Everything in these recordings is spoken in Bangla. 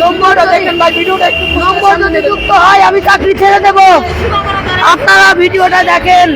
নম্বর যদি যুক্ত হয় আমি চাকরি ছেড়ে দেব। আপনারা ভিডিওটা দেখেন।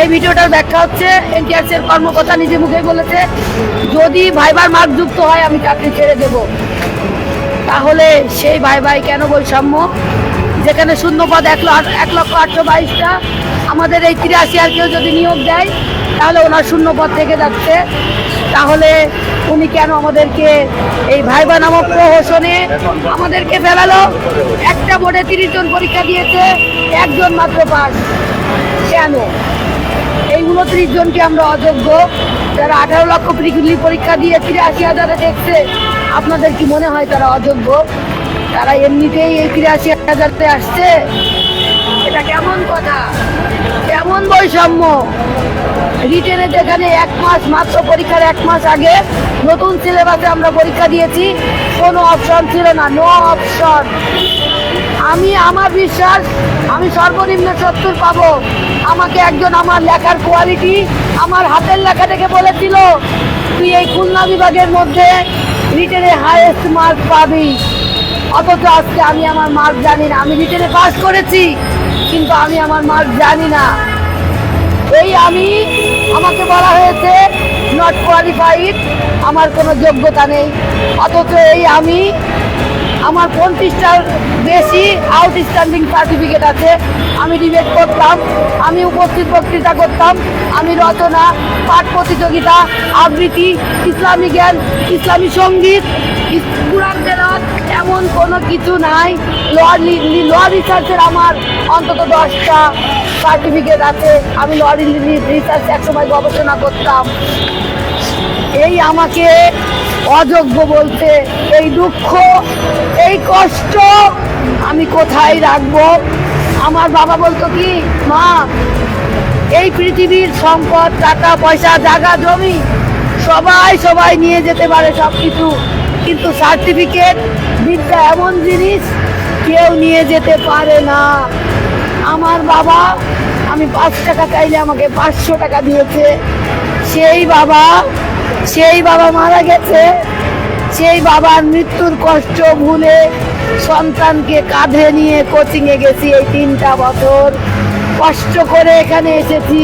এই ভিডিওটার ব্যাখ্যা হচ্ছে এনটিআরসি এর কর্মকর্তা নিজে মুখে বলেছে, যদি ভাইবার মার্ক যুক্ত হয় আমি চাকরি ছেড়ে দেব। তাহলে সেই ভাই কেন বৈষম্য? যেখানে শূন্যপদ 1,08,22টা, আমাদের এই 83 আর কেউ যদি নিয়োগ দেয় তাহলে ওনার শূন্যপদ থেকে যাচ্ছে। তাহলে উনি কেন আমাদেরকে এই ভাইবা নামক প্রহসনে আমাদেরকে ফেলালো? একটা বোর্ডে 30 জন পরীক্ষা দিয়েছে, একজন মাত্র পাস। কেন? এই 29 জনকে আমরা অযোগ্য, যারা 18 লক্ষ প্রিলিমিনারি পরীক্ষা দিয়ে 83,000 দেখছে, আপনাদের কি মনে হয় তারা অযোগ্য? তারা এমনিতেই এই 83,000-তে আসছে। এটা কেমন কথা, কেমন বৈষম্য? রিটেনে যেখানে 1 মাস মাত্র, পরীক্ষার 1 মাস আগে নতুন সিলেবাসে আমরা পরীক্ষা দিয়েছি, কোনো অপশন ছিল না, নো অপশন। আমার বিশ্বাস আমি সর্বনিম্ন 70 পাবো। আমাকে একজন আমার লেখার কোয়ালিটি, আমার হাতের লেখা দেখে বলেছিল, তুই এই খুলনা বিভাগের মধ্যে রিটেনে হাইয়েস্ট মার্ক পাবি। অথচ আজকে আমি আমার মার্ক জানি না। আমি রিটেনে পাস করেছি, কিন্তু আমি আমার মার্ক জানি না। আমাকে বলা হয়েছে নট কোয়ালিফাইড, আমার কোনো যোগ্যতা নেই। অথচ আমার 50টার বেশি আউটস্ট্যান্ডিং সার্টিফিকেট আছে। আমি ডিবেট করতাম, আমি উপস্থিত বক্তৃতা করতাম, আমি রচনা, পাঠ প্রতিযোগিতা, আবৃত্তি, ইসলামী জ্ঞান, ইসলামী সঙ্গীত, কুরআন তেলাওয়াত, এমন কোনো কিছু নাই। ল রিসার্চের আমার অন্তত 10টা সার্টিফিকেট আছে। আমি ল রিসার্চ একসময় গবেষণা করতাম। আমাকে অযোগ্য বলতে, এই দুঃখ, এই কষ্ট আমি কোথায় রাখবো? আমার বাবা বলতো কি, মা, এই পৃথিবীর সম্পদ, টাকা পয়সা, জায়গা জমি সবাই নিয়ে যেতে পারে সবকিছু, কিন্তু সার্টিফিকেট, বিদ্যা এমন জিনিস কেউ নিয়ে যেতে পারে না। আমার বাবা, আমি 5 টাকা চাইলে আমাকে 500 টাকা দিয়েছে। সেই বাবা মারা গেছে। সেই বাবার মৃত্যুর কষ্ট ভুলে সন্তানকে কাঁধে নিয়ে কোচিংয়ে গেছি। এই 3টা বছর কষ্ট করে এখানে এসেছি।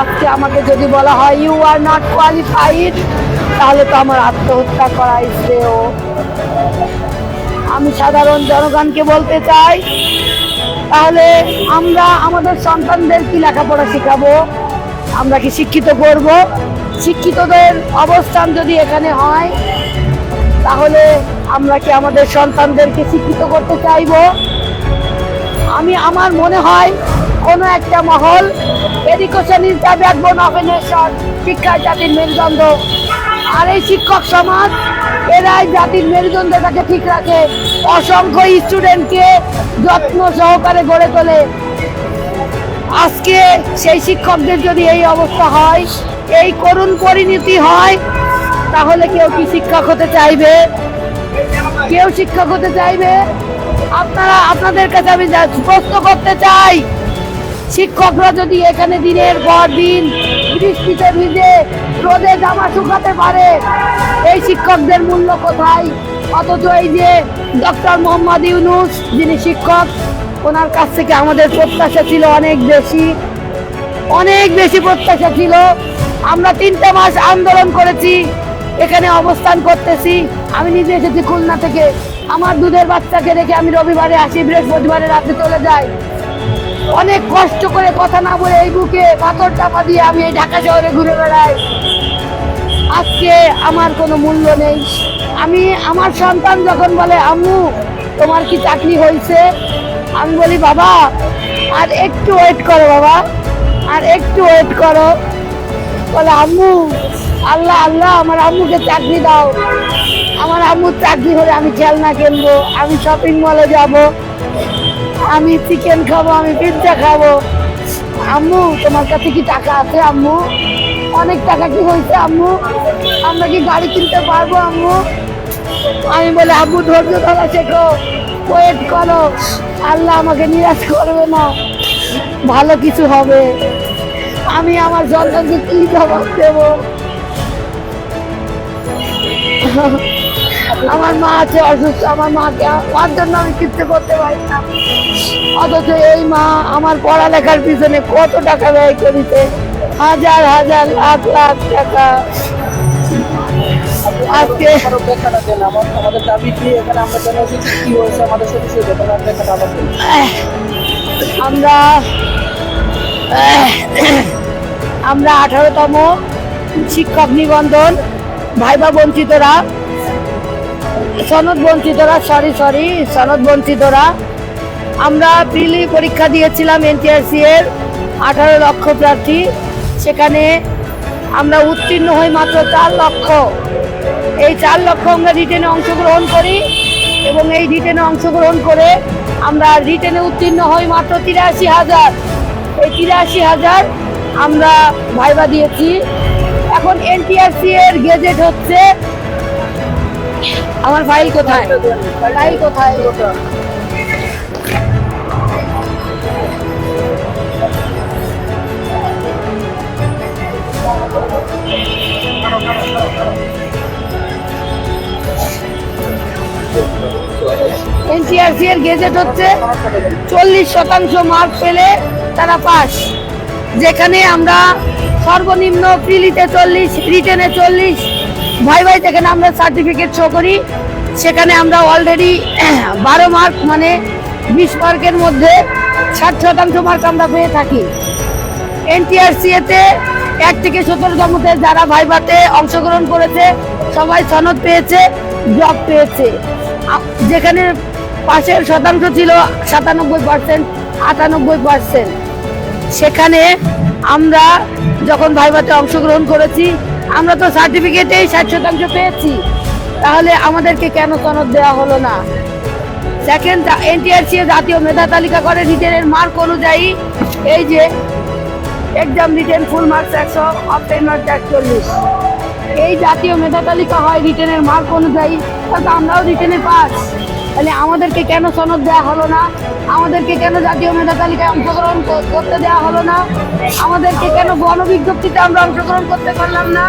আজকে আমাকে যদি বলা হয় ইউ আর নট কোয়ালিফাইড, তাহলে তো আমার আত্মহত্যা করাই শ্রেয়। আমি সাধারণ জনগণকে বলতে চাই, তাহলে আমরা আমাদের সন্তানদের কি লেখাপড়া শেখাবো? আমরা কি শিক্ষিত করব? শিক্ষিতদের অবস্থান যদি এখানে হয়, তাহলে আমরা কি আমাদের সন্তানদেরকে শিক্ষিত করতে চাইব? আমার মনে হয় কোনো একটা মহল, education is the backbone of a nation, শিক্ষা জাতির মেরুদণ্ড, আর এই শিক্ষক সমাজ এরাই জাতির মেরুদণ্ডটাকে ঠিক রাখে। অসংখ্য স্টুডেন্টকে যত্ন সহকারে গড়ে তোলে। আজকে সেই শিক্ষকদের যদি এই অবস্থা হয়, এই করুণ পরিণতি হয়, তাহলে কেউ কি শিক্ষক হতে চাইবে? কেউ শিক্ষক হতে চাইবে? আপনাদের কাছে আমি প্রশ্ন করতে চাই, শিক্ষকরা যদি এখানে দিনের পর দিন বৃষ্টিতে ভিজে রোদে জামা শুকাতে পারে, এই শিক্ষকদের মূল্য কোথায়? অথচ এই যে ডক্টর মোহাম্মদ ইউনূস, যিনি শিক্ষক, ওনার কাছ থেকে আমাদের প্রত্যাশা ছিল অনেক বেশি প্রত্যাশা ছিল। আমরা 3টা মাস আন্দোলন করেছি, এখানে অবস্থান করতেছি। আমি নিজে এসেছি খুলনা থেকে, আমার দুধের বাচ্চাকে রেখে আমি রবিবারে আসি, বৃহস্পতিবারে রাতে চলে যাই। অনেক কষ্ট করে, কথা না বলে এই বুকে পাথর চাপা দিয়ে আমি এই ঢাকা শহরে ঘুরে বেড়াই। আজকে আমার কোনো মূল্য নেই। আমি, আমার সন্তান যখন বলে আম্মু তোমার কি চাকরি হয়েছে, আমি বলি বাবা আর একটু ওয়েট করো, বাবা আর একটু ওয়েট করো। বলে আম্মু আল্লাহ আল্লাহ আমার আম্মুকে চাকরি দাও। আমার আম্মুর চাকরি হলে আমি খেলনা কিনবো, আমি শপিং মলে যাব, আমি চিকেন খাবো, আমি পিৎজা খাবো। আম্মু তোমার কাছে কি টাকা আছে আম্মু? অনেক টাকা কি হয়েছে আম্মু? আমরা কি গাড়ি কিনতে পারবো আম্মু? আমি বলে আম্মু ধৈর্য ধরা শেখো, ওয়েট করো, আল্লাহ আমাকে নিরাশ করবে না, ভালো কিছু হবে। আমি আমার সন্তানকে কি জবাব দেব? আমার মা আছে অসুস্থ, আমার মাকে, আমার জন্য আমি কিচ্ছু করতে পারি না। অথচ এই মা আমার পড়ালেখার পিছনে কত টাকা ব্যয় করেছে, হাজার হাজার লাখ লাখ টাকা। আজকে আমাদের দাবি কি এখানে আমরা জানা উচিত কি হয়েছে আমাদের সাথে সেই ঘটনার ব্যাখ্যাটা আবার দিন। আমরা 18তম শিক্ষক নিবন্ধন ভাইবা বঞ্চিতরা, সনদ বঞ্চিতরা আমরা প্রিলি পরীক্ষা দিয়েছিলাম এনটিআরসি এর 18 লক্ষ প্রার্থী। সেখানে আমরা উত্তীর্ণ হই মাত্র 4 লক্ষ। এই 4 লক্ষ আমরা রিটেনে অংশগ্রহণ করি এবং এই রিটেনে অংশগ্রহণ করে আমরা রিটেনে উত্তীর্ণ হই মাত্র 83,000। এই 83,000 আমরা ভাইবা দিয়েছি। এখন এনটিআরসি এর গেজেট হচ্ছে, আমার ফাইল কোথায়? এনটিআরসি এর গেজেট হচ্ছে 40% মার্ক পেলে তারা পাস। যেখানে আমরা সর্বনিম্ন প্রিলিতে 40, রিটেনে 40, ভাই যেখানে আমরা সার্টিফিকেট শো করি, সেখানে আমরা অলরেডি 12 মার্ক মানে 20 মার্কের মধ্যে 60% মার্ক আমরা পেয়ে থাকি। এনটিআরসি এতে 1 থেকে 17তমতে যারা ভাইভাতে অংশগ্রহণ করেছে সবাই সনদ পেয়েছে, জব পেয়েছে। যেখানে পাশের শতাংশ ছিল 97%, 98%। সেখানে আমরা যখন ভাইভাতে অংশগ্রহণ করেছি আমরা তো সার্টিফিকেটেই 60% পেয়েছি, তাহলে আমাদেরকে কেন সনদ দেওয়া হলো না? সেকেন্ড, এনটিআরসি জাতীয় মেধা তালিকা করে রিটেনের মার্ক অনুযায়ী। এই যে exam written full marks 100, of 10 marks 41, এই জাতীয় মেধা তালিকা হয় রিটেনের মার্ক অনুযায়ী। তাহলে আমরাও রিটেনে পাস, তাহলে আমাদেরকে কেন সনদ দেওয়া হলো না? আমাদেরকে কেন জাতীয় মেধা তালিকায় অংশগ্রহণ করতে দেওয়া হলো না? আমাদেরকে কেন গণবিজ্ঞপ্তিতে আমরা অংশগ্রহণ করতে পারলাম না?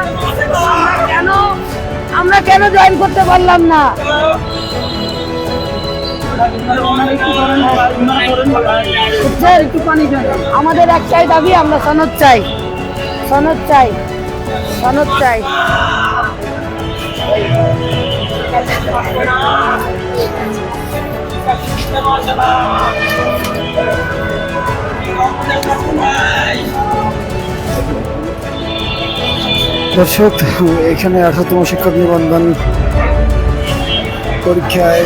আমরা কেন জয়েন করতে পারলাম না? আমাদের একটাই দাবি, আমরা সনদ চাই। দর্শক, এখানে 18তম শিক্ষক নিবন্ধন পরীক্ষায়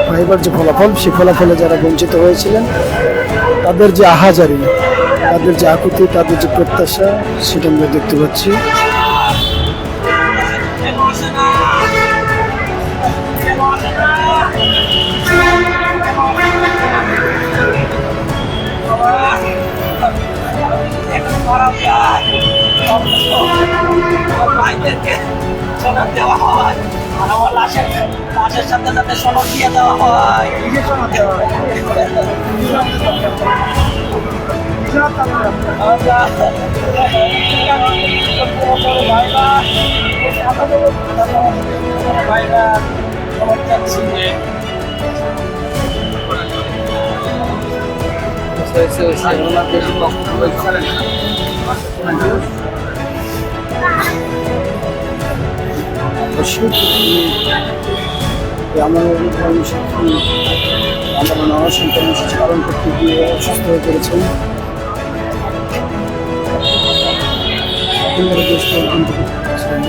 ভাইবার যে ফলাফল, সেই ফলাফলে যারা বঞ্চিত হয়েছিলেন তাদের যে আহাজারি, তাদের যে আকুতি, তাদের যে প্রত্যাশা, সেটা আমরা দেখতে পাচ্ছি। দেওয়া হয়, আমার লাশের সাথে সাথে সনদ দিয়ে দেওয়া হয়, সনদ দেওয়া হয়। এই আন্দোলন অনশন কর্মসূচি পালন করতে গিয়ে অসুস্থ হয়ে পড়েছেন। আপনারা দেশ পর্যন্ত করতেছেন।